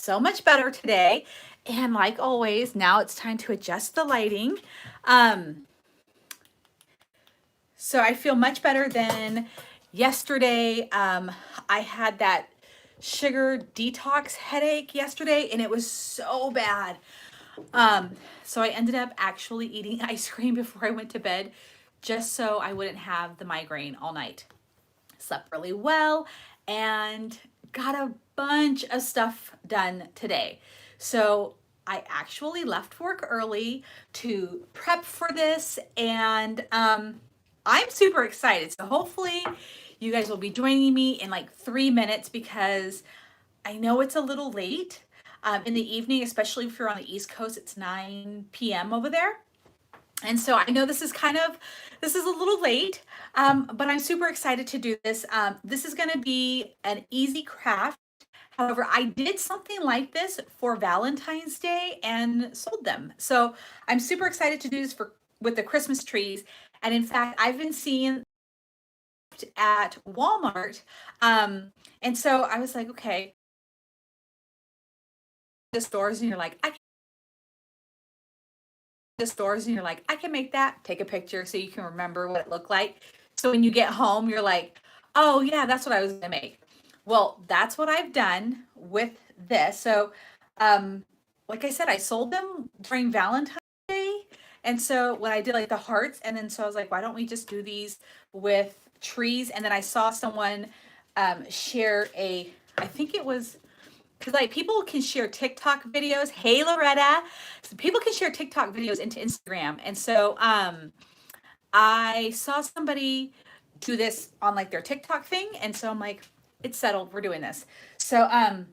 so much better today. And like always, now it's time to adjust the lighting. Um, so I feel much better than yesterday. I had that sugar detox headache yesterday and it was so bad. Um, so I ended up actually eating ice cream before I went to bed just so I wouldn't have the migraine all night. Slept really well and got a bunch of stuff done today. So I actually left work early to prep for this, and I'm super excited. So hopefully you guys will be joining me in like 3 minutes because I know it's a little late in the evening, especially if you're on the East Coast. It's 9 p.m. over there. And so I know this is a little late, but I'm super excited to do this. This is going to be an easy craft. However, I did something like this for Valentine's Day and sold them. So I'm super excited to do this for with the Christmas trees. And in fact, I've been seeing at Walmart. And so I was like, okay, the stores, and you're like, I can make that. Take a picture so you can remember what it looked like. So when you get home, you're like, oh yeah, that's what I was gonna make. Well, that's what I've done with this. So, like I said, I sold them during Valentine's Day. And so when I did like the hearts, and then so I was like, why don't we just do these with trees? And then I saw someone share I think it was because like people can share TikTok videos. Hey Loretta, so people can share TikTok videos into Instagram, and so I saw somebody do this on like their TikTok thing, and so I'm like, it's settled. We're doing this. So I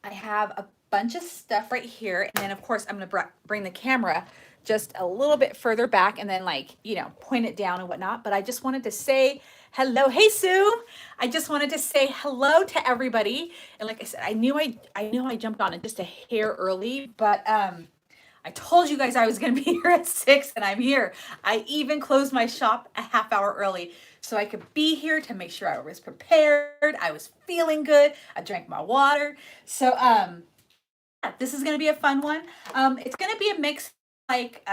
have a bunch of stuff right here, and then of course I'm gonna bring the camera just a little bit further back, and then like point it down and whatnot. But I just wanted to say hello. Hey Sue, I just wanted to say hello to everybody. And like I said, I jumped on it just a hair early, but I told you guys I was going to be here at 6 and I'm here. I even closed my shop a half hour early so I could be here to make sure I was prepared. I was feeling good. I drank my water. So yeah, this is going to be a fun one. It's going to be a mix like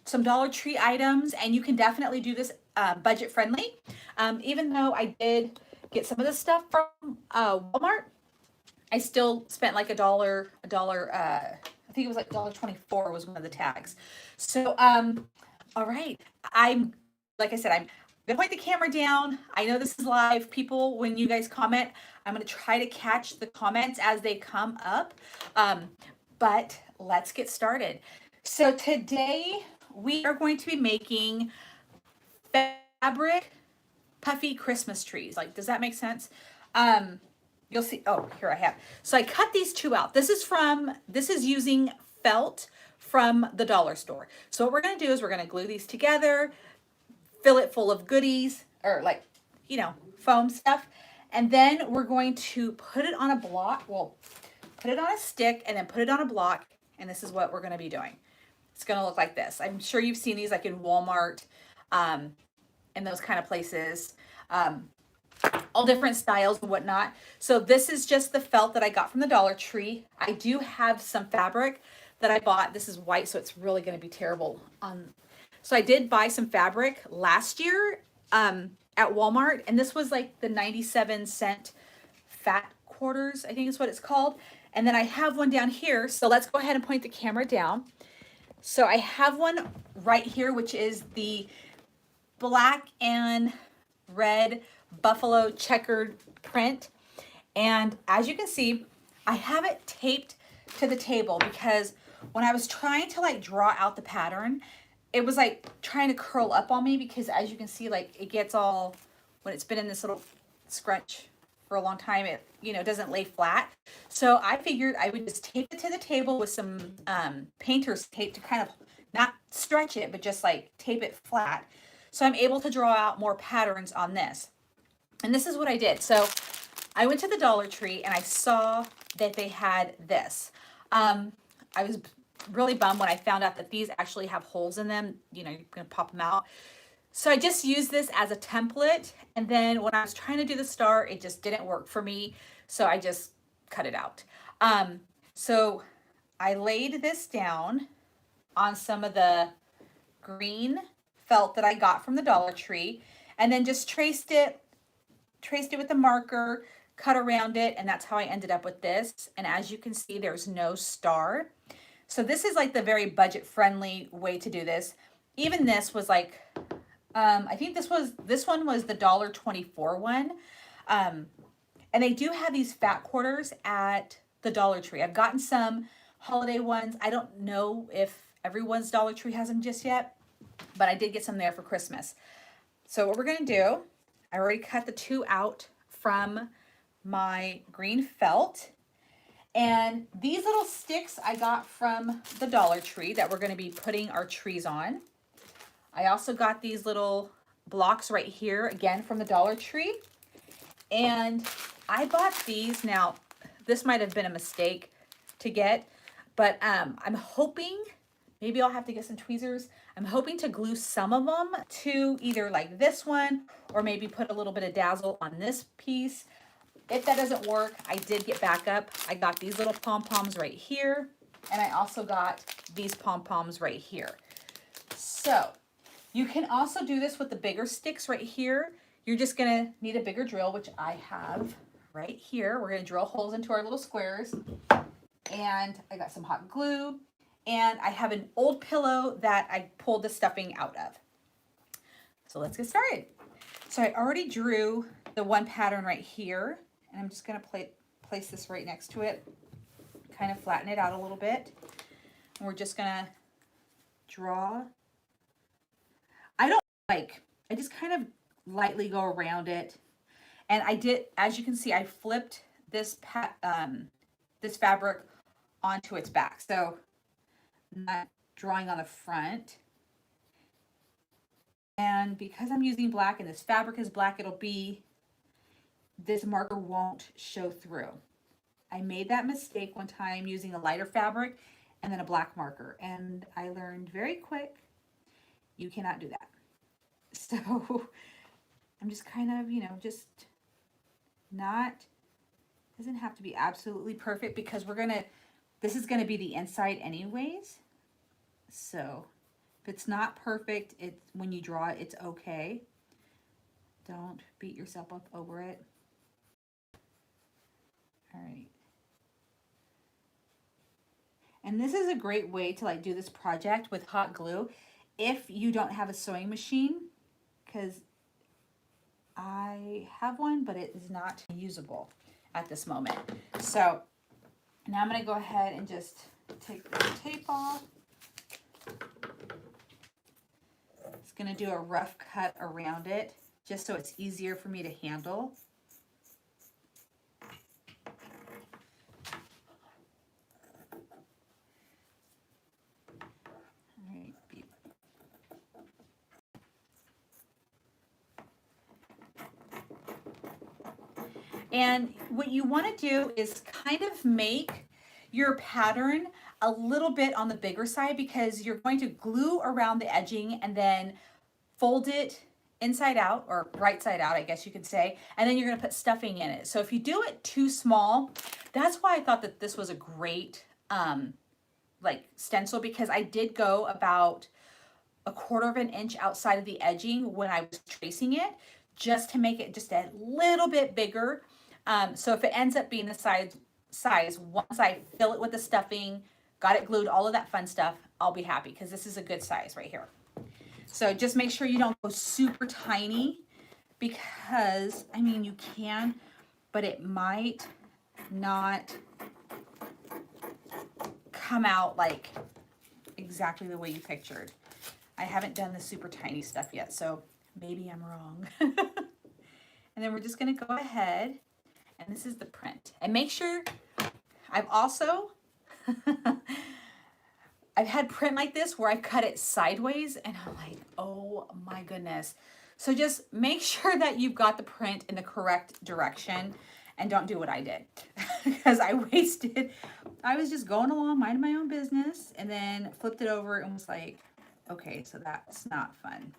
some Dollar Tree items, and you can definitely do this budget friendly. Even though I did get some of this stuff from Walmart, I still spent like a dollar. I think it was like $1.24 was one of the tags. So, all right. Like I said, I'm gonna point the camera down. I know this is live. People, when you guys comment, I'm gonna try to catch the comments as they come up. Um, but let's get started. So today we are going to be making fabric puffy Christmas trees. Like, does that make sense? Um, you'll see. Oh, here I have. So I cut these two out. This is using felt from the dollar store. So what we're going to do is we're going to glue these together, fill it full of goodies or like, foam stuff. And then we're going to put it on a block. Well, put it on a stick and then put it on a block. And this is what we're going to be doing. It's going to look like this. I'm sure you've seen these like in Walmart, and those kind of places. Um, all different styles and whatnot. So this is just the felt that I got from the Dollar Tree. I do have some fabric that I bought. This is white, so it's really going to be terrible. So I did buy some fabric last year at Walmart, and this was like the 97-cent fat quarters, I think is what it's called. And then I have one down here. So let's go ahead and point the camera down. So I have one right here, which is the black and red buffalo checkered print. And as you can see, I have it taped to the table because when I was trying to like draw out the pattern, it was like trying to curl up on me because as you can see, like it gets all, when it's been in this little scrunch for a long time, it doesn't lay flat. So I figured I would just tape it to the table with some painter's tape to kind of not stretch it, but just like tape it flat. So I'm able to draw out more patterns on this. And this is what I did. So I went to the Dollar Tree and I saw that they had this. I was really bummed when I found out that these actually have holes in them. You're going to pop them out. So I just used this as a template. And then when I was trying to do the star, it just didn't work for me. So I just cut it out. So I laid this down on some of the green felt that I got from the Dollar Tree, and then just traced it with a marker, cut around it, and that's how I ended up with this. And as you can see, there's no star. So this is like the very budget friendly way to do this. Even this was like, I think this one was the $1.24 one. And they do have these fat quarters at the Dollar Tree. I've gotten some holiday ones. I don't know if everyone's Dollar Tree has them just yet, but I did get some there for Christmas. So what we're going to do, I already cut the two out from my green felt. And these little sticks I got from the Dollar Tree that we're going to be putting our trees on. I also got these little blocks right here, again from the Dollar Tree. And I bought these. Now, this might have been a mistake to get, but I'm hoping, maybe I'll have to get some tweezers. I'm hoping to glue some of them to either like this one, or maybe put a little bit of dazzle on this piece. If that doesn't work, I did get backup. I got these little pom-poms right here, and I also got these pom-poms right here. So you can also do this with the bigger sticks right here. You're just gonna need a bigger drill, which I have right here. We're gonna drill holes into our little squares. And I got some hot glue, and I have an old pillow that I pulled the stuffing out of. So let's get started. So I already drew the one pattern right here, and I'm just gonna place this right next to it, kind of flatten it out a little bit. And we're just gonna draw. I just kind of lightly go around it. And I did, as you can see, I flipped this this fabric onto its back. So I'm not drawing on the front. And because I'm using black and this fabric is black, this marker won't show through. I made that mistake one time using a lighter fabric and then a black marker. And I learned very quick, you cannot do that. So I'm just kind of, just doesn't have to be absolutely perfect because this is going to be the inside anyways. So if it's not perfect, when you draw it, it's okay. Don't beat yourself up over it. All right. And this is a great way to do this project with hot glue if you don't have a sewing machine, because I have one, but it is not usable at this moment. So now I'm going to go ahead and just take the tape off. It's going to do a rough cut around it just so it's easier for me to handle. And what you want to do is kind of make your pattern a little bit on the bigger side, because you're going to glue around the edging and then fold it inside out, or right side out, I guess you could say, and then you're going to put stuffing in it. So if you do it too small, that's why I thought that this was a great stencil, because I did go about 1/4 of an inch outside of the edging when I was tracing it, just to make it just a little bit bigger. So if it ends up being the size, once I fill it with the stuffing, got it glued, all of that fun stuff, I'll be happy, because this is a good size right here. So just make sure you don't go super tiny, because, I mean, you can, but it might not come out like exactly the way you pictured. I haven't done the super tiny stuff yet, so maybe I'm wrong. And then we're just going to go ahead, and this is the print. And make sure, I've also, I've had print like this where I cut it sideways, and I'm like, oh my goodness. So just make sure that you've got the print in the correct direction, and don't do what I did, because I was just going along, minding my own business, and then flipped it over and was like, okay, so that's not fun,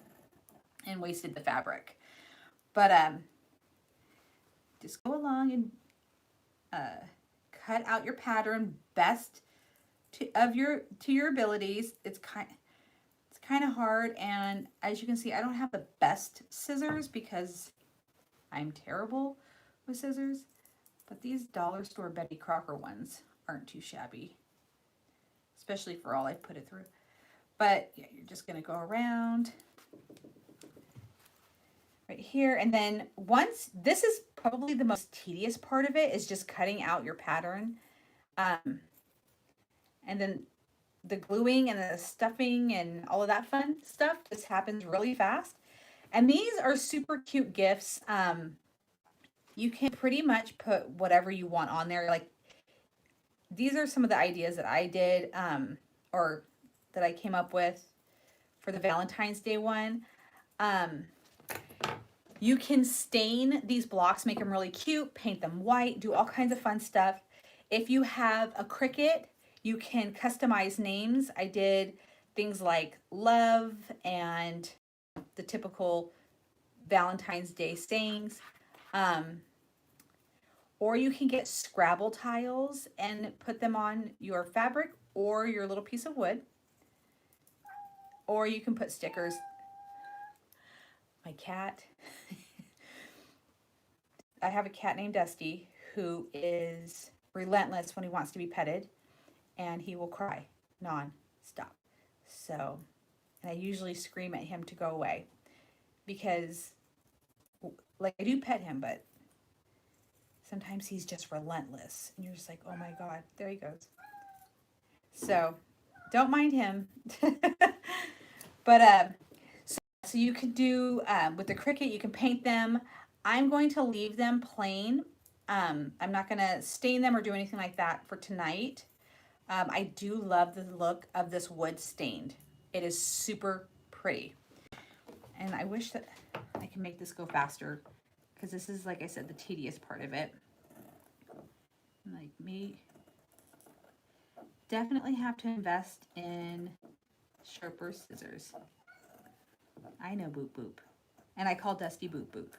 and wasted the fabric. But just go along and cut out your pattern best to your abilities. It's kind of hard, and as you can see, I don't have the best scissors because I'm terrible with scissors, but these dollar store Betty Crocker ones aren't too shabby, especially for all I put it through. But yeah, you're just going to go around right here, and then once, this is probably the most tedious part of it, is just cutting out your pattern. And then the gluing and the stuffing and all of that fun stuff just happens really fast. And these are super cute gifts. You can pretty much put whatever you want on there. Like, these are some of the ideas that I did, or that I came up with for the Valentine's Day one. You can stain these blocks, make them really cute, paint them white, do all kinds of fun stuff. If you have a Cricut, you can customize names. I did things like love and the typical Valentine's Day sayings. Or you can get Scrabble tiles and put them on your fabric or your little piece of wood. Or you can put stickers. My cat. I have a cat named Dusty who is relentless when he wants to be petted, and he will cry non-stop. So, and I usually scream at him to go away because, like, I do pet him, but sometimes he's just relentless, and you're just like, oh my God, there he goes. So, don't mind him. But so you could do, with the Cricut, you can paint them. I'm going to leave them plain. I'm not going to stain them or do anything like that for tonight. I do love the look of this wood stained. It is super pretty. And I wish that I can make this go faster, because this is, like I said, the tedious part of it. Like me, definitely have to invest in sharper scissors. I know, Boop Boop. And I call Dusty Boop Boop.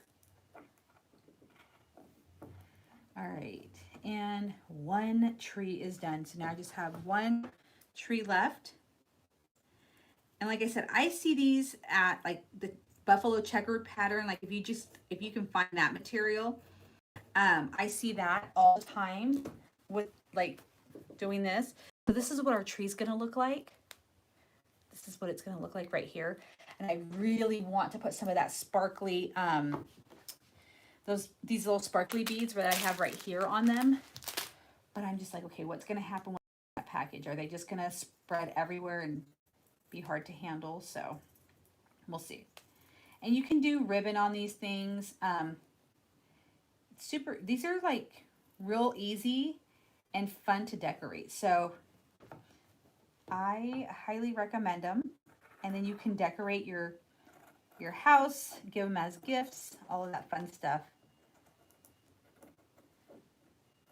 All right, and one tree is done. So now I just have one tree left. And like I said, I see these at like the buffalo checkered pattern. Like if you can find that material, I see that all the time with like doing this. So this is what our tree's gonna look like. This is what it's gonna look like right here. And I really want to put some of that sparkly, these little sparkly beads that I have right here on them. But I'm just like, okay, what's gonna happen with that package? Are they just gonna spread everywhere and be hard to handle? So we'll see. And you can do ribbon on these things. These are like real easy and fun to decorate. So I highly recommend them. And then you can decorate your house, give them as gifts, all of that fun stuff.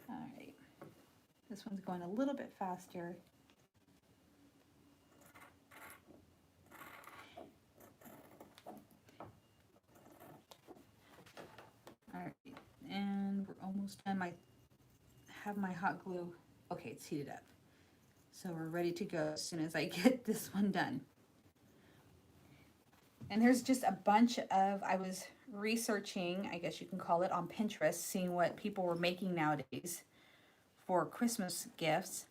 All right, this one's going a little bit faster. All right, and we're almost done. I have my hot glue. Okay, it's heated up. So we're ready to go as soon as I get this one done. And there's just a bunch of, I was researching, I guess you can call it, on Pinterest, seeing what people were making nowadays for Christmas gifts.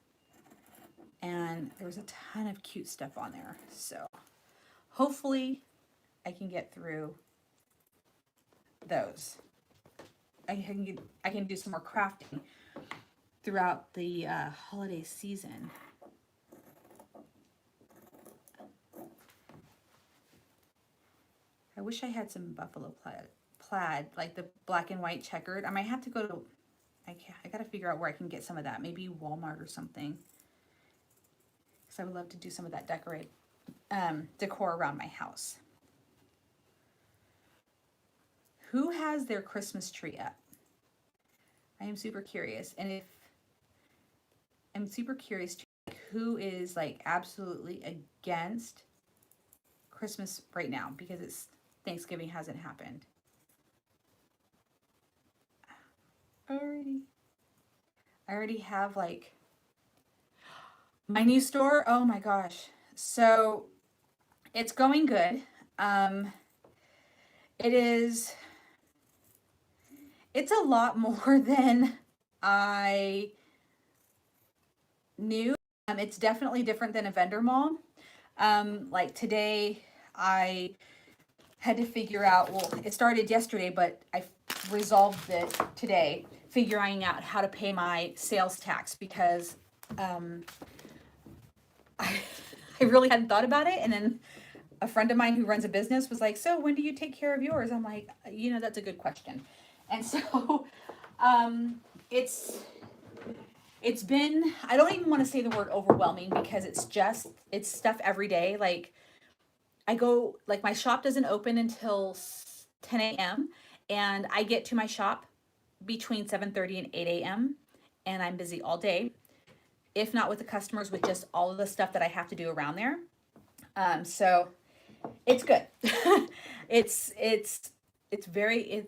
And there was a ton of cute stuff on there. So hopefully I can get through those. I can do some more crafting throughout the holiday season. I wish I had some buffalo plaid, like the black and white checkered. I might have to go to, I gotta figure out where I can get some of that. Maybe Walmart or something. Because I would love to do some of that decor around my house. Who has their Christmas tree up? I am super curious. And I'm super curious to who is like absolutely against Christmas right now, because Thanksgiving hasn't happened. Alrighty. I already have like my new store. Oh my gosh. So it's going good. Um, it is, it's a lot more than I knew. It's definitely different than a vendor mall. Like today, I had to figure out, well, it started yesterday, but I resolved it today, figuring out how to pay my sales tax because um, I, I really hadn't thought about it. And then a friend of mine who runs a business was like, so when do you take care of yours? I'm like, you know, that's a good question. And so um, it's it's been, I don't even want to say the word overwhelming because it's stuff every day. Like I go, like my shop doesn't open until 10 a.m. and I get to my shop between 7:30 and 8 a.m. and I'm busy all day, if not with the customers, with just all of the stuff that I have to do around there. So it's good. it's it's it's very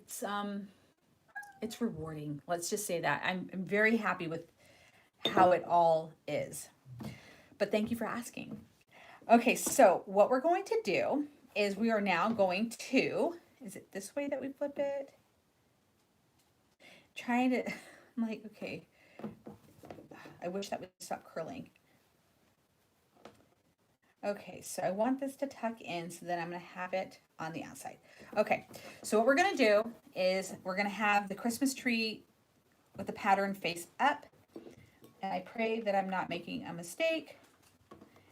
it's rewarding. Let's just say that. I'm very happy with how it all is. But thank you for asking. Okay, so what we're going to do is we are now going to, is it this way that we flip it? Trying to, I'm like, okay, I wish that would stop curling. Okay, so I want this to tuck in so then I'm going to have it on the outside. Okay, so what we're going to do is we're going to have the Christmas tree with the pattern face up. And I pray that I'm not making a mistake.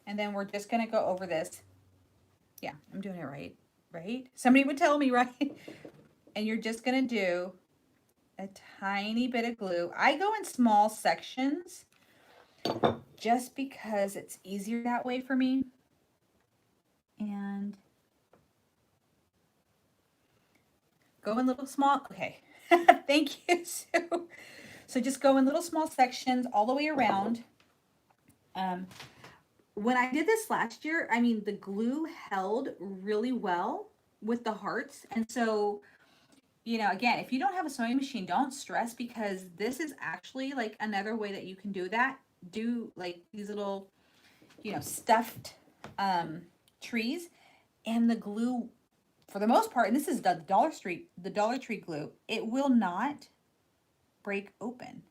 And then we're just going to go over this. Yeah, I'm doing it right, right? Somebody would tell me, right? And you're just going to do a tiny bit of glue. I go in small sections just because it's easier that way for me. And go in little small, okay. Thank you, Sue. So just go in little small sections all the way around. When I did this last year, I mean, the glue held really well with the hearts. And so, you know, again, if you don't have a sewing machine, don't stress because this is actually like another way that you can do that. Do like these little, you know, stuffed trees, and the glue, for the most part, and this is the Dollar Tree glue, it will not break open.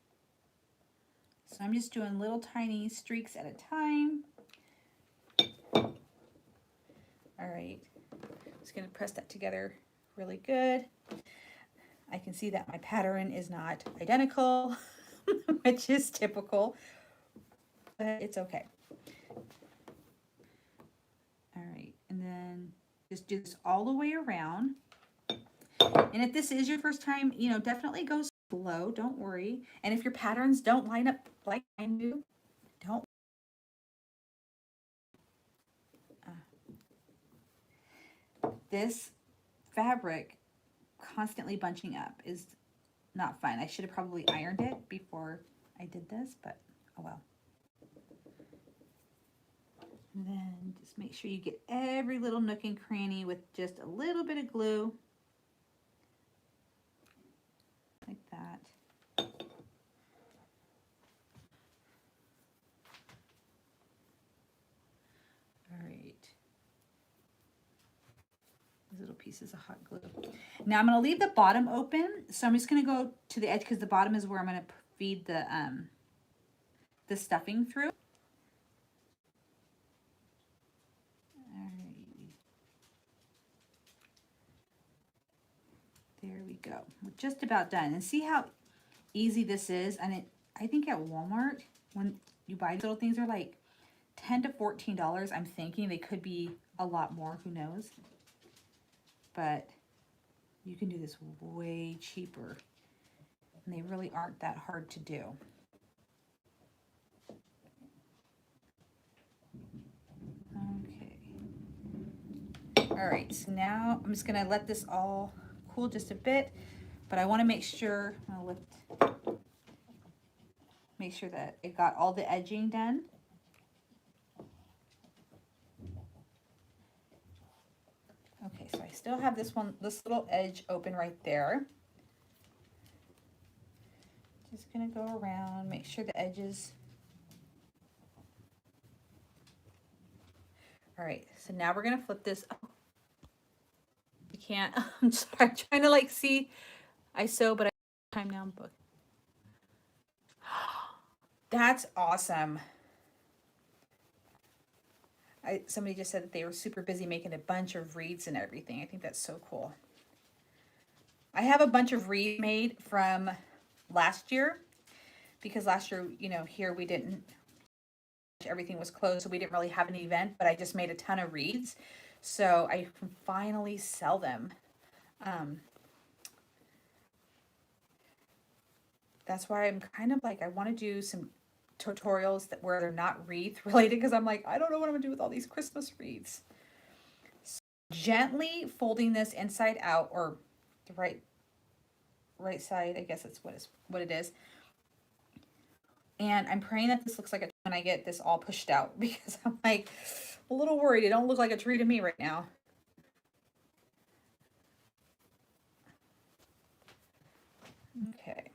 So I'm just doing little tiny streaks at a time. All right, just gonna press that together really good. I can see that my pattern is not identical, which is typical, but it's okay. All right, and then just do this all the way around. And if this is your first time, you know, definitely go slow, don't worry. And if your patterns don't line up like I do, don't. This fabric constantly bunching up is not fun. I should have probably ironed it before I did this, but oh well. And then just make sure you get every little nook and cranny with just a little bit of glue. Like that. All right. These little pieces of hot glue. Now I'm going to leave the bottom open, so I'm just going to go to the edge because the bottom is where I'm going to feed the stuffing through. There we go. We're just about done. And see how easy this is? And I think at Walmart, when you buy these little things, they're like $10 to $14. I'm thinking they could be a lot more, who knows? But you can do this way cheaper. And they really aren't that hard to do. Okay. All right, so now I'm just gonna let this all cool just a bit, but I wanna make sure, make sure that it got all the edging done. Okay, so I still have this little edge open right there. Just gonna go around, make sure the edges. All right, so now we're gonna flip this. Oh, you can't, I'm sorry, I'm trying to like see. I sew, but I time now book. That's awesome. Somebody just said that they were super busy making a bunch of wreaths and everything. I think that's so cool. I have a bunch of wreaths made from last year because last year, you know, here we didn't, everything was closed, so we didn't really have an event, but I just made a ton of wreaths. So I can finally sell them. That's why I'm kind of like, I want to do some tutorials that where they're not wreath related because I'm like, I don't know what I'm gonna do with all these Christmas wreaths. So gently folding this inside out, or the right side, I guess that's what it is. And I'm praying that this looks like a when I get this all pushed out because I'm like a little worried. It don't look like a tree to me right now. Okay.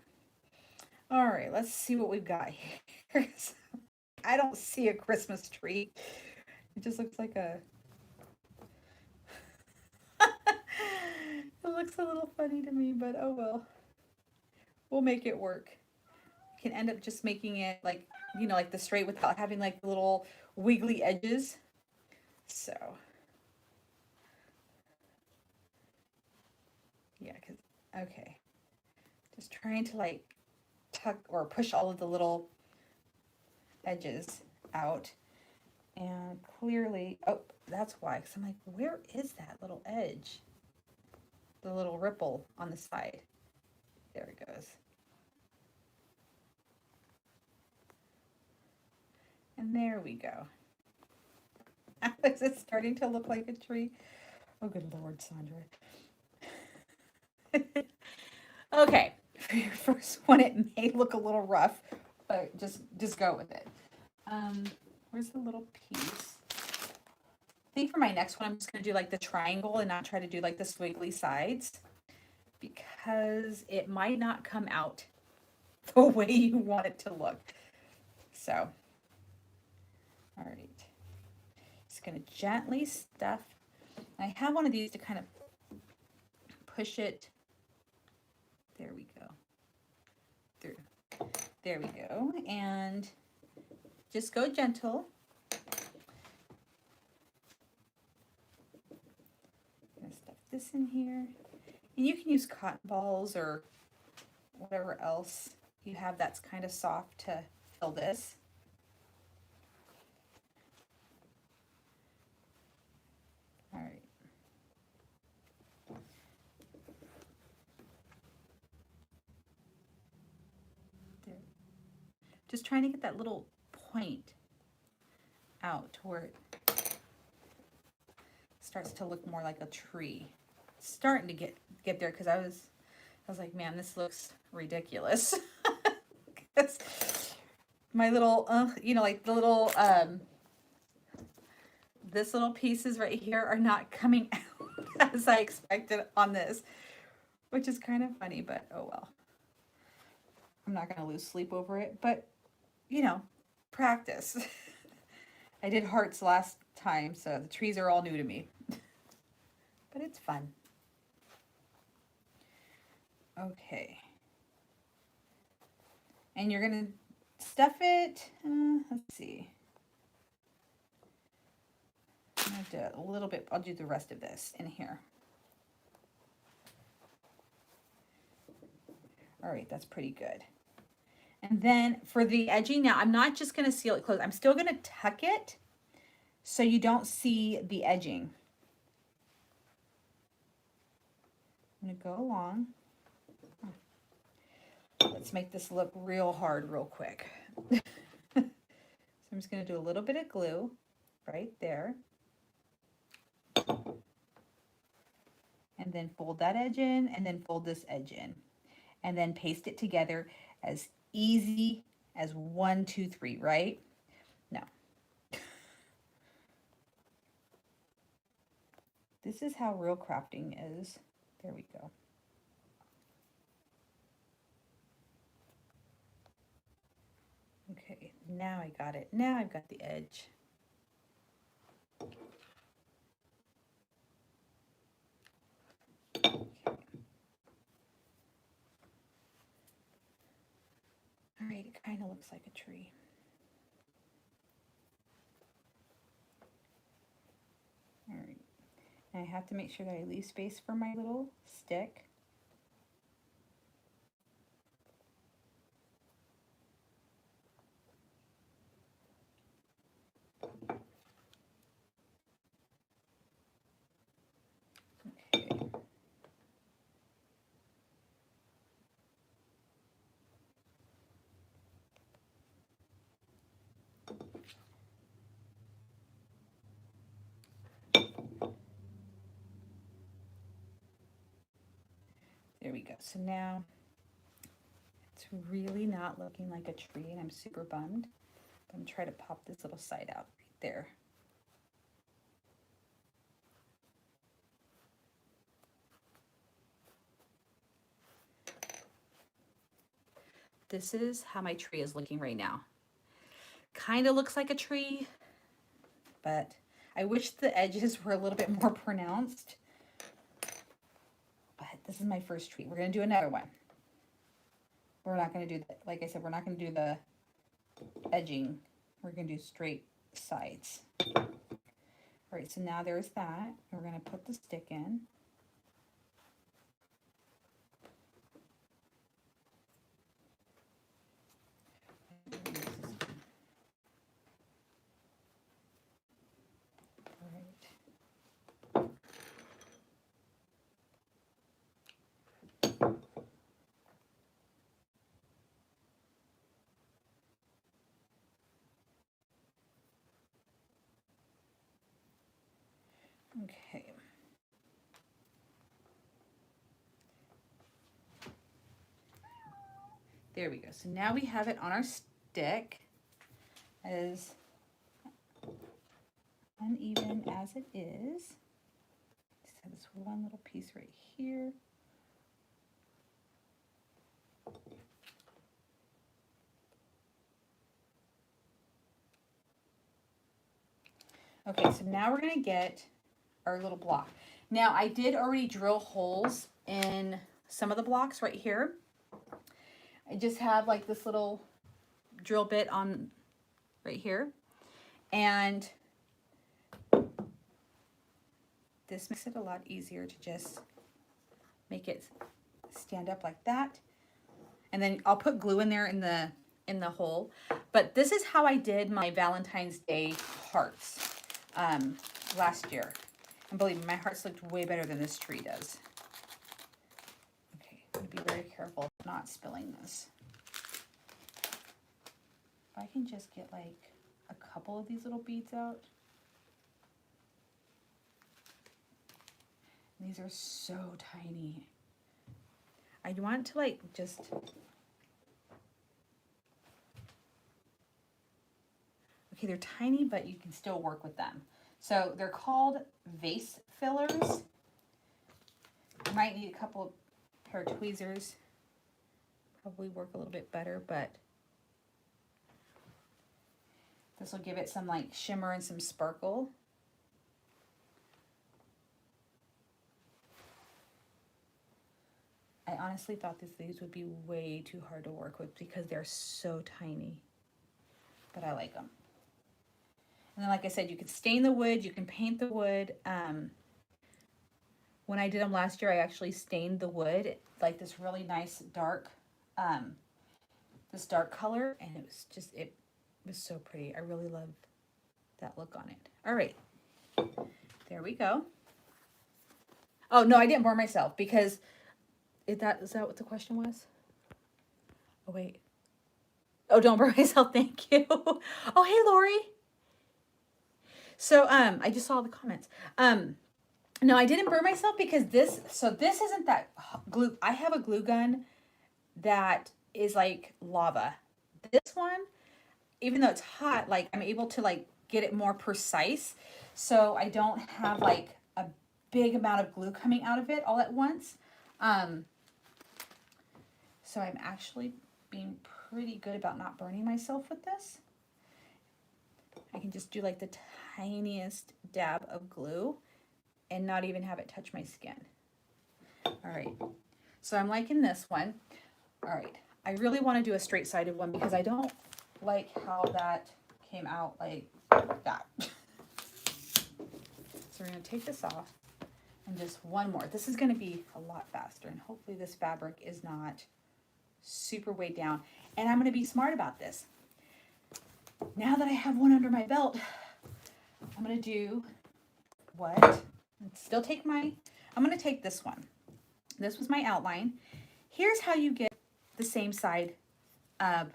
All right, let's see what we've got here. I don't see a Christmas tree. It just looks like a it looks a little funny to me, but oh well. We'll make it work. You can end up just making it like, you know, like the straight without having like the little wiggly edges. So, yeah, okay. Just trying to like tuck or push all of the little edges out. And clearly, oh, that's why. Because I'm like, where is that little edge? The little ripple on the side. There it goes. And there we go. Is it starting to look like a tree? Oh, good Lord, Sandra. Okay, for your first one, it may look a little rough, but just go with it. Where's the little piece? I think for my next one, I'm just going to do like the triangle and not try to do like the squiggly sides because it might not come out the way you want it to look. So, all right. Just going to gently stuff. I have one of these to kind of push it. There we go. Through. There we go. And just go gentle. I'm going to stuff this in here. And you can use cotton balls or whatever else you have that's kind of soft to fill this. All right. There. Just trying to get that little point out to where it starts to look more like a tree. It's starting to get there because I was like, man, this looks ridiculous. My little, you know, like the little, this little pieces right here are not coming out as I expected on this, which is kind of funny, but oh well. I'm not going to lose sleep over it, but you know, practice. I did hearts last time, so the trees are all new to me, but it's fun. Okay. And you're going to stuff it, let's see. I'm going to do a little bit, I'll do the rest of this in here. All right, that's pretty good. And then for the edging, now I'm not just going to seal it closed. I'm still going to tuck it so you don't see the edging. I'm going to go along. Let's make this look real hard real quick. So I'm just going to do a little bit of glue right there. And then fold that edge in and then fold this edge in. And then paste it together as easy as 1, 2, 3, right? No. This is how real crafting is. There we go. now I got it. Now I've got the edge. Okay. All right, it kind of looks like a tree. All right, and I have to make sure that I leave space for my little stick. Okay. There we go. So now it's really not looking like a tree, and I'm super bummed. I'm trying to pop this little side out right there. This is how my tree is looking right now. Kind of looks like a tree, but I wish the edges were a little bit more pronounced. But this is my first tree. We're going to do another one. We're not going to do, like I said, we're not going to do the edging. We're going to do straight sides. All right, so now there's that. We're going to put the stick in. Okay. There we go. So now we have it on our stick, as uneven as it is. Just have this one little piece right here. Okay, so now we're going to get our little block. Now I did already drill holes in some of the blocks right here. I just have like this little drill bit on right here. And this makes it a lot easier to just make it stand up like that. And then I'll put glue in there in the hole. But this is how I did my Valentine's Day hearts last year. And believe me, my hearts looked way better than this tree does. Okay, I'm gonna be very careful of not spilling this. If I can just get like a couple of these little beads out. These are so tiny. I want to like just... Okay, they're tiny, but you can still work with them. So they're called Vase Fillers. You might need a couple of pair of tweezers. Probably work a little bit better, but this will give it some like shimmer and some sparkle. I honestly thought these would be way too hard to work with because they're so tiny, but I like them. And then, like I said, you can stain the wood, you can paint the wood. When I did them last year, I actually stained the wood like this really nice dark, this dark color, and it was so pretty. I really love that look on it. All right, there we go. Oh no, I didn't burn myself because is that what the question was? Oh wait. Oh, don't burn myself. Thank you. Oh, hey, Lori. So, I just saw the comments. No, I didn't burn myself because this isn't that glue. I have a glue gun that is like lava. This one, even though it's hot, like I'm able to like get it more precise. So I don't have like a big amount of glue coming out of it all at once. So I'm actually being pretty good about not burning myself with this. I can just do like the tiniest dab of glue and not even have it touch my skin. All right, so I'm liking this one. All right, I really want to do a straight-sided one because I don't like how that came out like that. So we're going to take this off and just one more. This is going to be a lot faster, and hopefully this fabric is not super weighed down. And I'm going to be smart about this. Now that I have one under my belt, I'm going to do what? Still take my, I'm going to take this one. This was my outline. Here's how you get the same side of,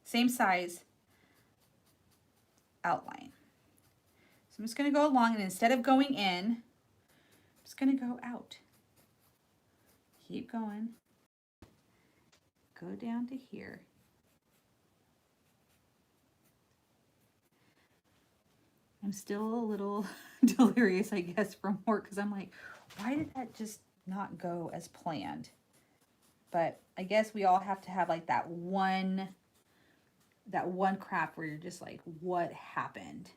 same size outline. So I'm just going to go along, and instead of going in, I'm just going to go out. Keep going. Go down to here. I'm still a little delirious, I guess, from work because I'm like, why did that just not go as planned? But I guess we all have to have like that one craft where you're just like, what happened?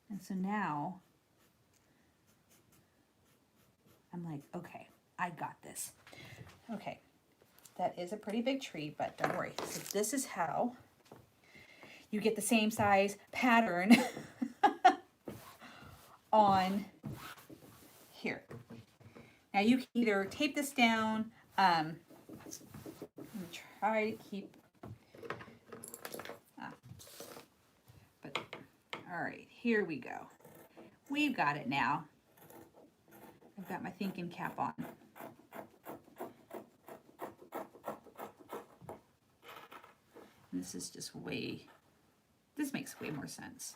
And so now I'm like, okay, I got this. Okay, that is a pretty big tree, but don't worry. So this is how you get the same size pattern on here. Now you can either tape this down. I'm gonna try to keep, but all right, here we go. We've got it now. I've got my thinking cap on. And this is just way, this makes way more sense.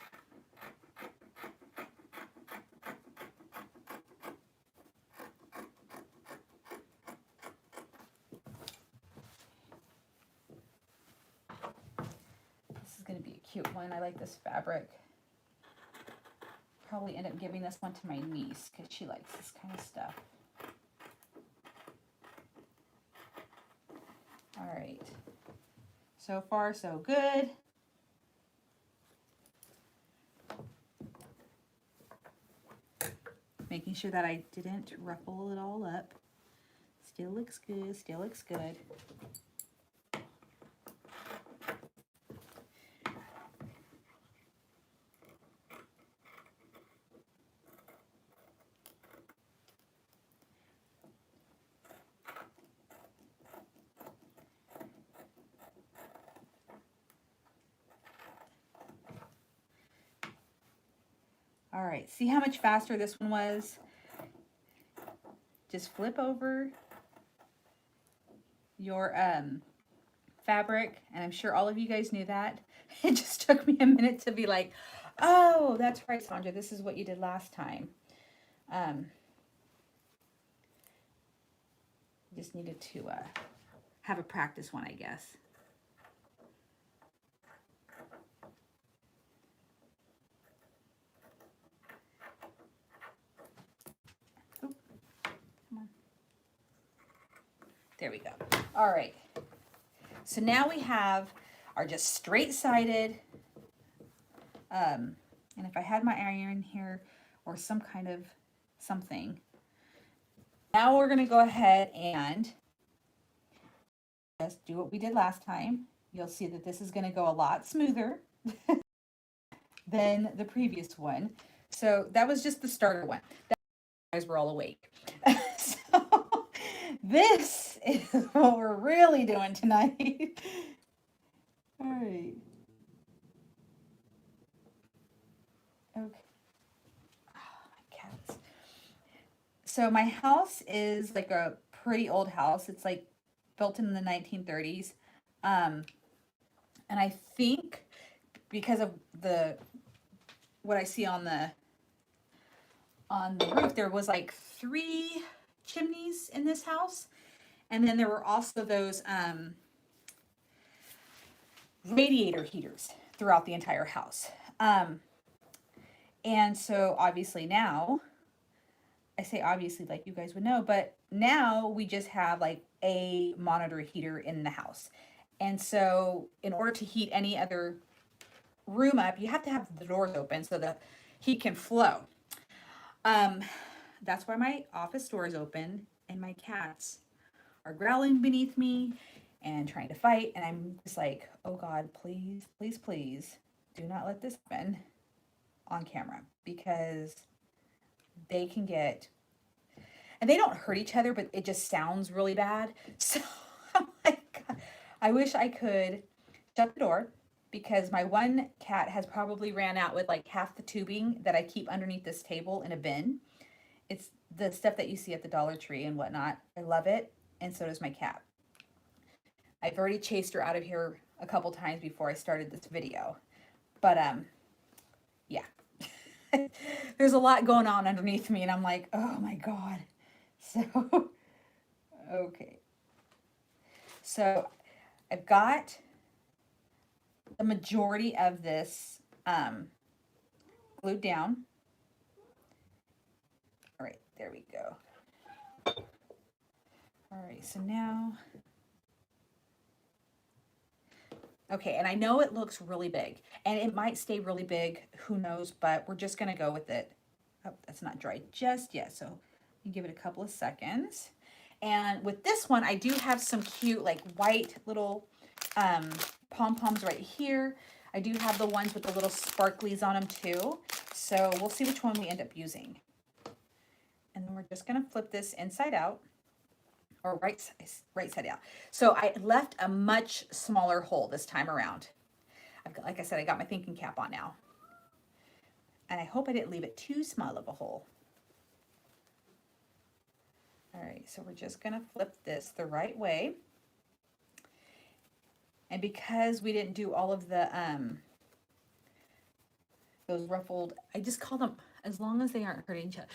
This is going to be a cute one. I like this fabric. Probably end up giving this one to my niece because she likes this kind of stuff. All right. So far, so good. Making sure that I didn't ruffle it all up. Still looks good, still looks good. All right, see how much faster this one was? Just flip over your fabric, and I'm sure all of you guys knew that. It just took me a minute to be like, oh, that's right, Sandra, this is what you did last time. Just needed to have a practice one, I guess. There we go. All right. So now we have our just straight-sided, and if I had my iron here or some kind of something. Now we're going to go ahead and just do what we did last time. You'll see that this is going to go a lot smoother than the previous one. So that was just the starter one. That you guys were all awake. So this is what we're really doing tonight. All right. Okay. Oh, my cats. So my house is like a pretty old house. It's like built in the 1930s. And I think because of what I see on the roof, there was like 3 chimneys in this house. And then there were also those radiator heaters throughout the entire house. And so obviously now, I say obviously like you guys would know, but now we just have like a monitor heater in the house. And so in order to heat any other room up, you have to have the doors open so the heat can flow. Um, that's why my office door is open and my cats are growling beneath me and trying to fight. And I'm just like, oh God, please, please, please do not let this happen on camera, because they can get, and they don't hurt each other, but it just sounds really bad. So I'm like, God, I wish I could shut the door, because my one cat has probably ran out with like half the tubing that I keep underneath this table in a bin. It's the stuff that you see at the Dollar Tree and whatnot. I love it, and so does my cat. I've already chased her out of here a couple times before I started this video. But yeah. There's a lot going on underneath me, and I'm like, oh my God. So okay. So I've got the majority of this glued down. All right, there we go. All right, so now, okay, and I know it looks really big, and it might stay really big, who knows, but we're just gonna go with it. Oh, that's not dry just yet, so you give it a couple of seconds. And with this one, I do have some cute, like, white little pom-poms right here. I do have the ones with the little sparklies on them too, so we'll see which one we end up using. And then we're just gonna flip this inside out, or right side out. So I left a much smaller hole this time around. Like I said, I got my thinking cap on now. And I hope I didn't leave it too small of a hole. All right, so we're just gonna flip this the right way. And because we didn't do all of the, those ruffled, I just call them, as long as they aren't hurting each other.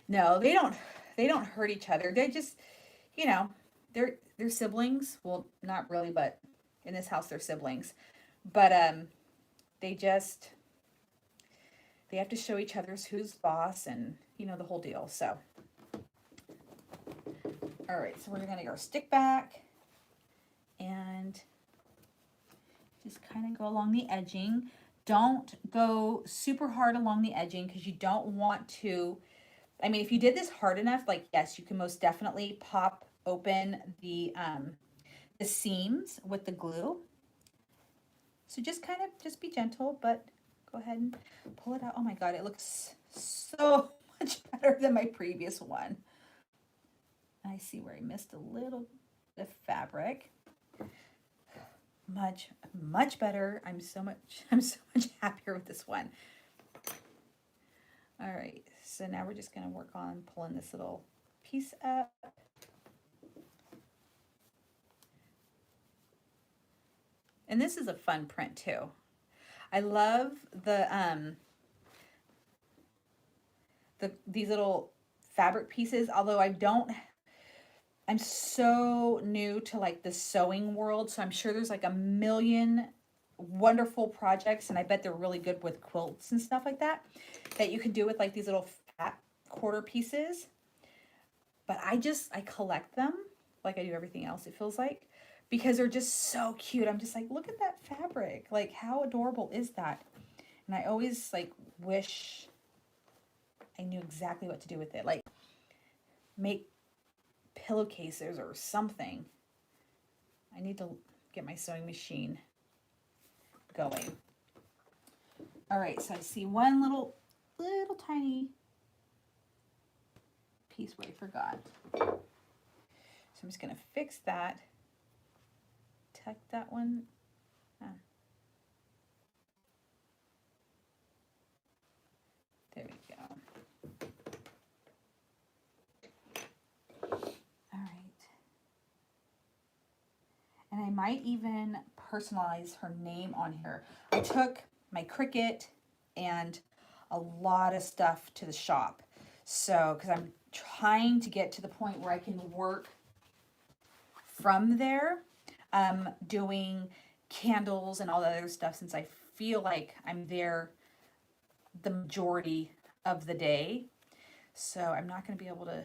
No, they don't hurt each other. They just, you know, they're siblings. Well, not really, but in this house they're siblings. But they have to show each other's who's boss, and you know, the whole deal. So all right, so we're gonna go stick back and just kind of go along the edging. Don't go super hard along the edging, because you don't want to, I mean, if you did this hard enough, like, yes, you can most definitely pop open the seams with the glue. So just kind of, just be gentle, but go ahead and pull it out. Oh my God, it looks so much better than my previous one. I see where I missed a little bit of fabric. Much, much better. I'm so much happier with this one. All right, so now we're just gonna work on pulling this little piece up. And this is a fun print too. I love these little fabric pieces, although I'm so new to like the sewing world, so I'm sure there's like a million wonderful projects, and I bet they're really good with quilts and stuff like that you can do with like these little fat quarter pieces. But I collect them like I do everything else, it feels like, because they're just so cute. I'm just like, look at that fabric. Like, how adorable is that? And I always like wish I knew exactly what to do with it. Like, make pillowcases or something. I need to get my sewing machine going. All right, so I see one little tiny piece where I forgot. So I'm just gonna fix that. Tuck that one. There we go. All right. And I might even personalize her name on here. I took my Cricut and a lot of stuff to the shop. So, because I'm trying to get to the point where I can work from there, doing candles and all the other stuff, since I feel like I'm there the majority of the day. So I'm not going to be able to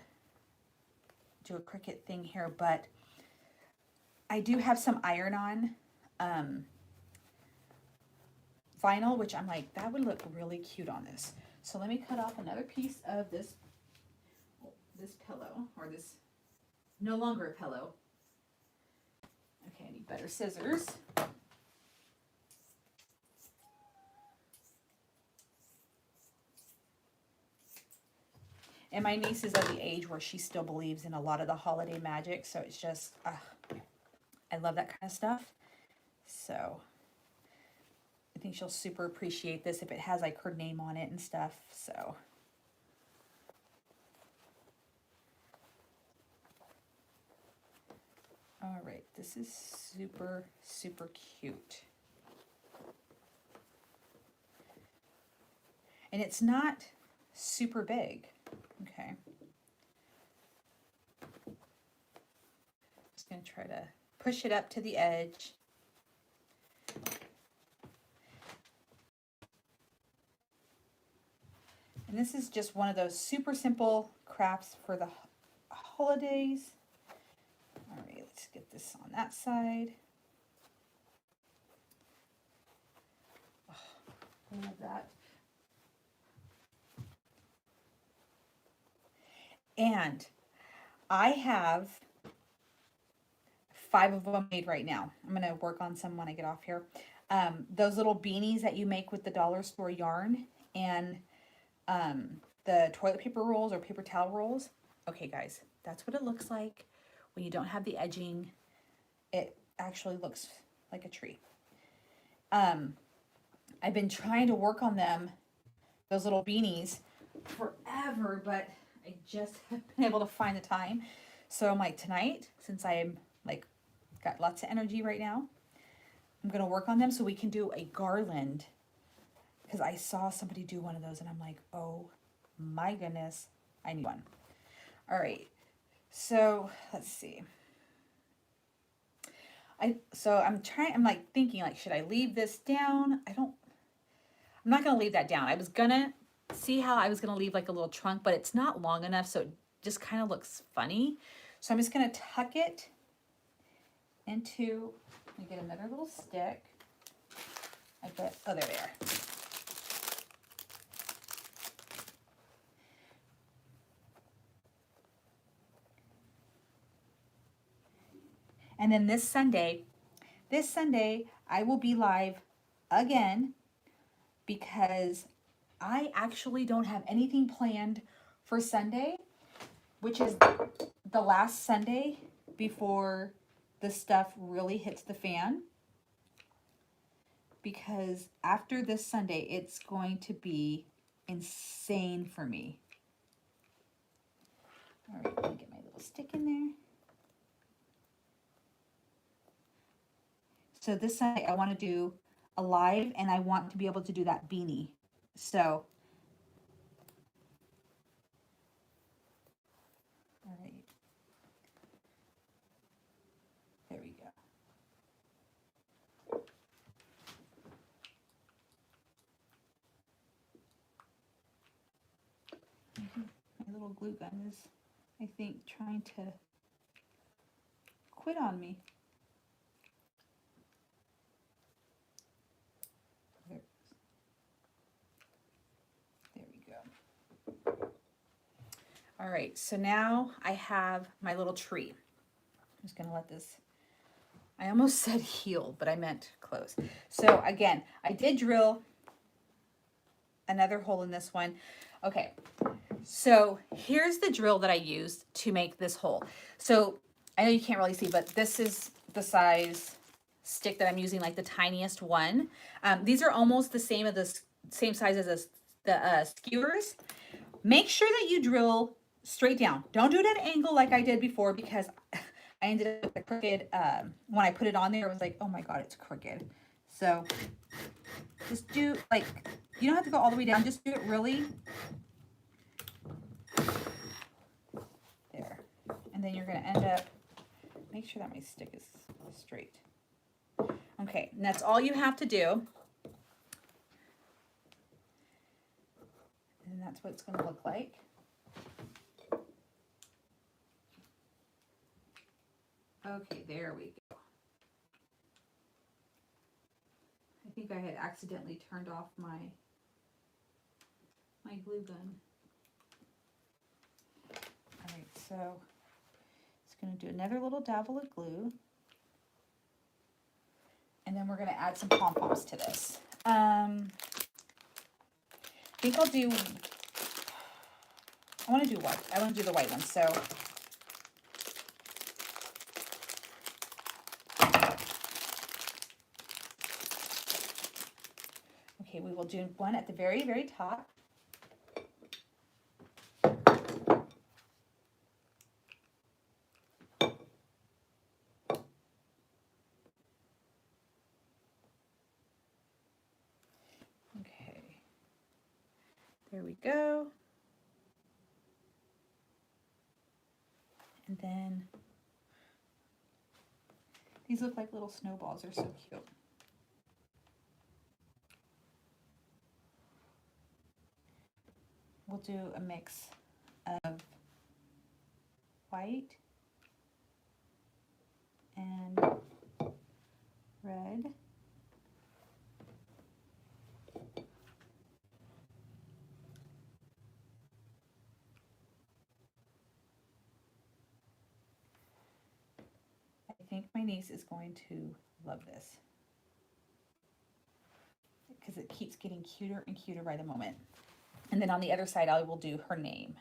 do a Cricut thing here, but I do have some iron-on vinyl, which I'm like, that would look really cute on this. So let me cut off another piece of this pillow, or this no longer a pillow. Okay, I need better scissors. And my niece is of the age where she still believes in a lot of the holiday magic, so it's just, I love that kind of stuff. So I think she'll super appreciate this if it has like her name on it and stuff. So all right, this is super, super cute. And it's not super big. Okay. Just going to try to push it up to the edge. And this is just one of those super simple crafts for the holidays. All right, let's get this on that side. Oh, I love that. And I have 5 of them made right now. I'm going to work on some when I get off here. Those little beanies that you make with the dollar store yarn and the toilet paper rolls or paper towel rolls. Okay, guys, that's what it looks like when you don't have the edging. It actually looks like a tree. I've been trying to work on them, those little beanies, forever, but I just haven't been able to find the time. So I'm like, tonight, since I'm like got lots of energy right now, I'm gonna work on them so we can do a garland, because I saw somebody do one of those and I'm like, oh my goodness, I need one. All right, so let's see. I'm like thinking, like, should I leave this down? I'm not gonna leave that down. I was gonna see how I was gonna leave like a little trunk, but it's not long enough, so it just kind of looks funny. So I'm just gonna tuck it into, let me get another little stick. I bet, oh, there they are. And then this Sunday, I will be live again, because I actually don't have anything planned for Sunday, which is the last Sunday before the stuff really hits the fan. Because after this Sunday, it's going to be insane for me. All right, let me get my little stick in there. So this Sunday, I want to do a live, and I want to be able to do that beanie. So, all right. There we go. My little glue gun is, I think, trying to quit on me. There we go. All right, so now I have my little tree. I'm just gonna let this, I almost said heal, but I meant close. So again, I did drill another hole in this one. Okay, so here's the drill that I used to make this hole. So I know you can't really see, but this is the size stick that I'm using, like the tiniest one. These are almost the same same size as the skewers. Make sure that you drill straight down. Don't do it at an angle like I did before, because I ended up with a crooked, when I put it on there, it was like, oh my God, it's crooked. So just do, like, you don't have to go all the way down. Just do it really there. And then you're going to end up, make sure that my stick is straight. Okay, and that's all you have to do. And that's what it's going to look like. Okay, there we go. I think I I had accidentally turned off my glue gun. All right, so it's going to do another little dabble of glue. And then we're going to add some pom-poms to this. I think I'll do, I want to do white. I want to do the white one. So okay, we will do one at the very, very top. Okay, there we go. And then these look like little snowballs. They're so cute. We'll do a mix of white and red. I think my niece is going to love this because it keeps getting cuter and cuter by the moment. And then on the other side, I will do her name.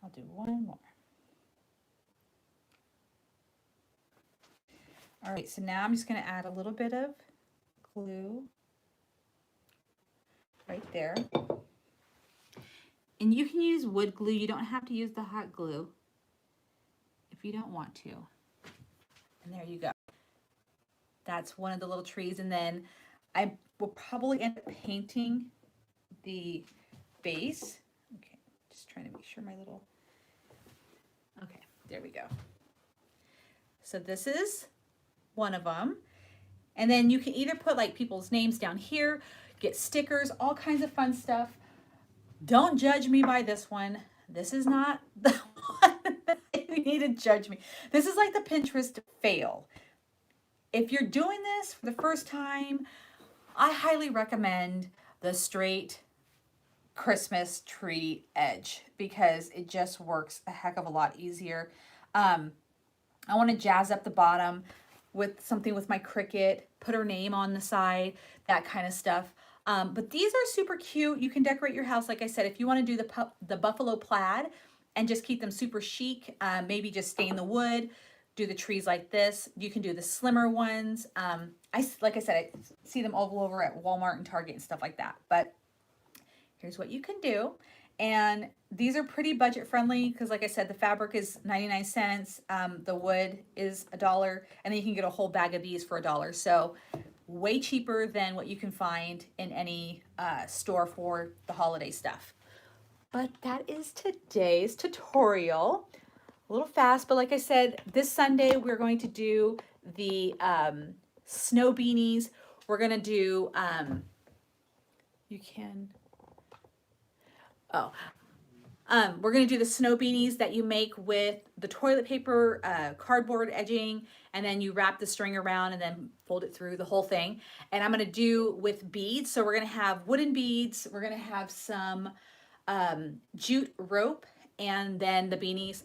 I'll do one more. All right, so now I'm just going to add a little bit of glue right there. And you can use wood glue. You don't have to use the hot glue if you don't want to. And there you go. That's one of the little trees. And then I will probably end up painting the base. Okay, just trying to make sure my little, okay, there we go. So this is one of them. And then you can either put like people's names down here, get stickers, all kinds of fun stuff. Don't judge me by this one. This is not the one that you need to judge me. This is like the Pinterest fail. If you're doing this for the first time, I highly recommend the straight Christmas tree edge because it just works a heck of a lot easier. I want to jazz up the bottom with something with my Cricut, put her name on the side, that kind of stuff. But these are super cute. You can decorate your house, like I said, if you want to do the buffalo plaid and just keep them super chic, maybe just stain the wood, do the trees like this. You can do the slimmer ones. Like I said, I see them all over at Walmart and Target and stuff like that. But here's what you can do. And these are pretty budget friendly because like I said, the fabric is 99 cents. The wood is $1. And then you can get a whole bag of these for $1. So way cheaper than what you can find in any store for the holiday stuff. But that is today's tutorial. A little fast, but like I said, this Sunday we're going to do the snow beanies. We're going to do, we're going to do the snow beanies that you make with the toilet paper, cardboard edging, and then you wrap the string around and then fold it through the whole thing. And I'm going to do with beads. So we're going to have wooden beads. We're going to have some jute rope and then the beanies.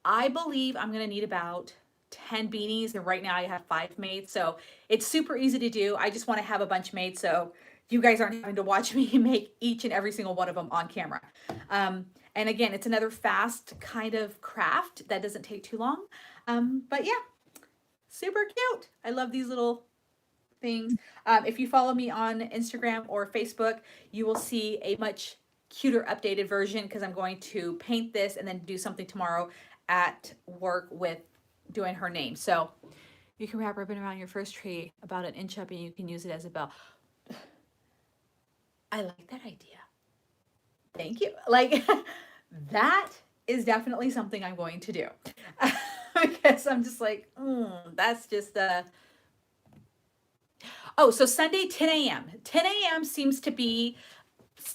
I believe I'm going to need about 10 beanies. And right now I have 5 made. So it's super easy to do. I just want to have a bunch made. So you guys aren't having to watch me make each and every single one of them on camera. And again, it's another fast kind of craft that doesn't take too long. But yeah, super cute. I love these little things. If you follow me on Instagram or Facebook, you will see a much cuter updated version because I'm going to paint this and then do something tomorrow at work with doing her name. So you can wrap ribbon around your first tree about 1 inch up and you can use it as a bell. I like that idea. Thank you. Like that is definitely something I'm going to do. Because I'm just like, that's just oh, so Sunday, 10 a.m. 10 a.m. seems to be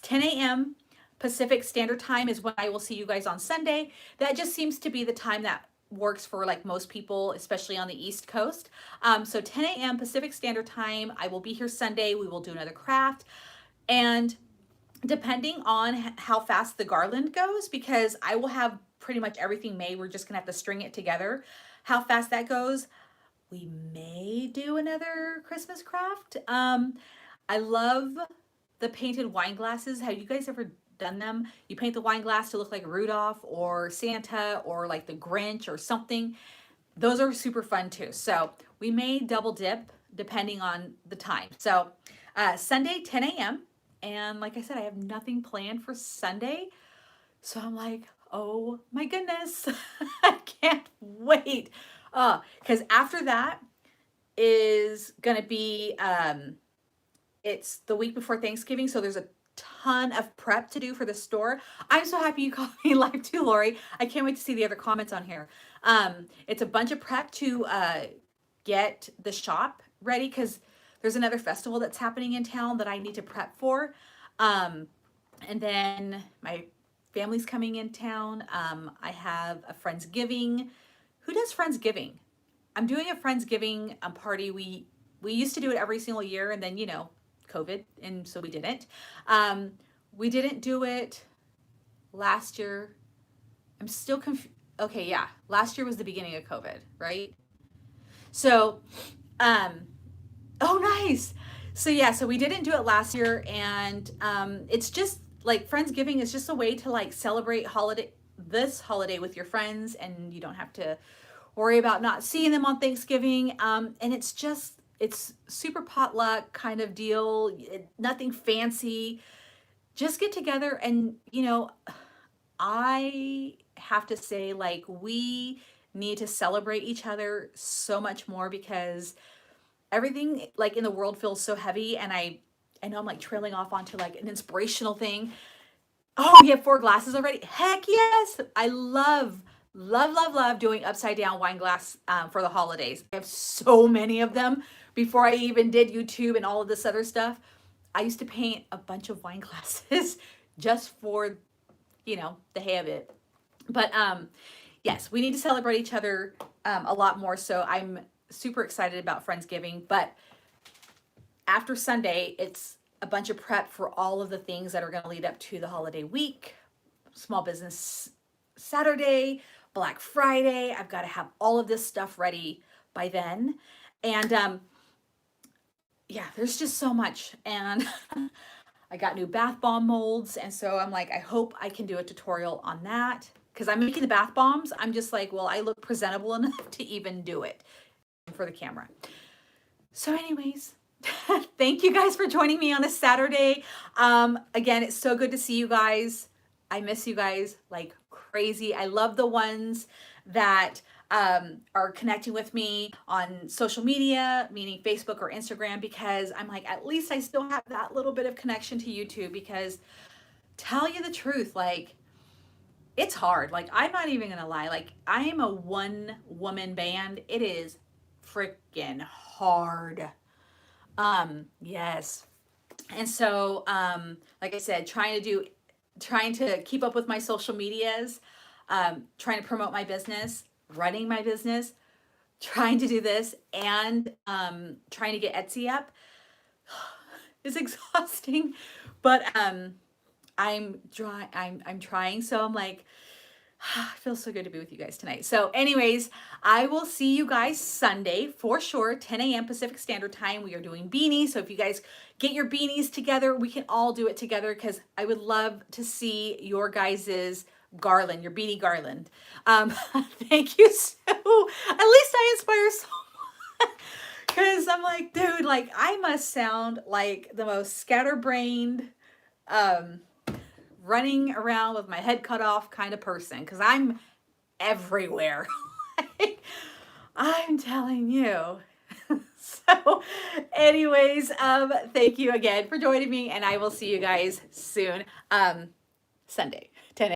10 a.m. Pacific Standard Time is when I will see you guys on Sunday. That just seems to be the time that works for like most people, especially on the East Coast. So 10 a.m. Pacific Standard Time, I will be here Sunday. We will do another craft. And depending on how fast the garland goes, because I will have pretty much everything made, we're just gonna have to string it together. How fast that goes, we may do another Christmas craft. I love the painted wine glasses. Have you guys ever done them? You paint the wine glass to look like Rudolph or Santa or like the Grinch or something. Those are super fun too. So we may double dip depending on the time. So Sunday, 10 a.m. And like I said, I have nothing planned for Sunday. So I'm like, oh my goodness, I can't wait. Because after that is going to be, it's the week before Thanksgiving. So there's a ton of prep to do for the store. I'm so happy you called me live too, Lori. I can't wait to see the other comments on here. It's a bunch of prep to get the shop ready because there's another festival that's happening in town that I need to prep for. And then my family's coming in town. I have a Friendsgiving. Who does Friendsgiving? I'm doing a Friendsgiving party. We used to do it every single year, and then, you know, COVID, and so we didn't. We didn't do it last year. I'm still confused. Okay, yeah. Last year was the beginning of COVID, right? So, oh, nice. So yeah, so we didn't do it last year, and it's just like Friendsgiving is just a way to like celebrate this holiday with your friends, and you don't have to worry about not seeing them on Thanksgiving. And it's super potluck kind of deal, nothing fancy. Just get together, and you know, I have to say, like, we need to celebrate each other so much more because everything like in the world feels so heavy, and I know I'm like trailing off onto like an inspirational thing. Oh, you have 4 glasses already? Heck yes. I love doing upside down wine glass for the holidays. I have so many of them. Before I even did YouTube and all of this other stuff, I used to paint a bunch of wine glasses just for, you know, the hay of it. But yes, we need to celebrate each other a lot more. So I'm super excited about Friendsgiving. But after Sunday, it's a bunch of prep for all of the things that are going to lead up to the holiday week. Small Business Saturday, Black Friday. I've got to have all of this stuff ready by then. And yeah, there's just so much. And I got new bath bomb molds. And so I'm like, I hope I can do a tutorial on that. Because I'm making the bath bombs. I'm just like, well, I look presentable enough to even do it for the camera. So anyways, thank you guys for joining me on a Saturday. Again, it's so good to see you guys. I miss you guys like crazy. I love the ones that are connecting with me on social media, meaning Facebook or Instagram, because I'm like, at least I still have that little bit of connection to YouTube. Because tell you the truth, like, it's hard. Like, I'm not even gonna lie. Like, I am a one-woman band. It is freaking hard. Yes. And so, like I said, trying to keep up with my social medias, trying to promote my business, running my business, trying to do this, and trying to get Etsy up is exhausting. But I'm trying. So I'm like, it feels so good to be with you guys tonight. So anyways, I will see you guys Sunday for sure, 10 a.m. Pacific Standard Time. We are doing beanies. So if you guys get your beanies together, we can all do it together, because I would love to see your guys's garland, your beanie garland. Thank you. So at least I inspire so much, because I'm like, dude, like, I must sound like the most scatterbrained, running around with my head cut off kind of person, because I'm everywhere. I'm telling you. So anyways, thank you again for joining me, and I will see you guys soon, Sunday.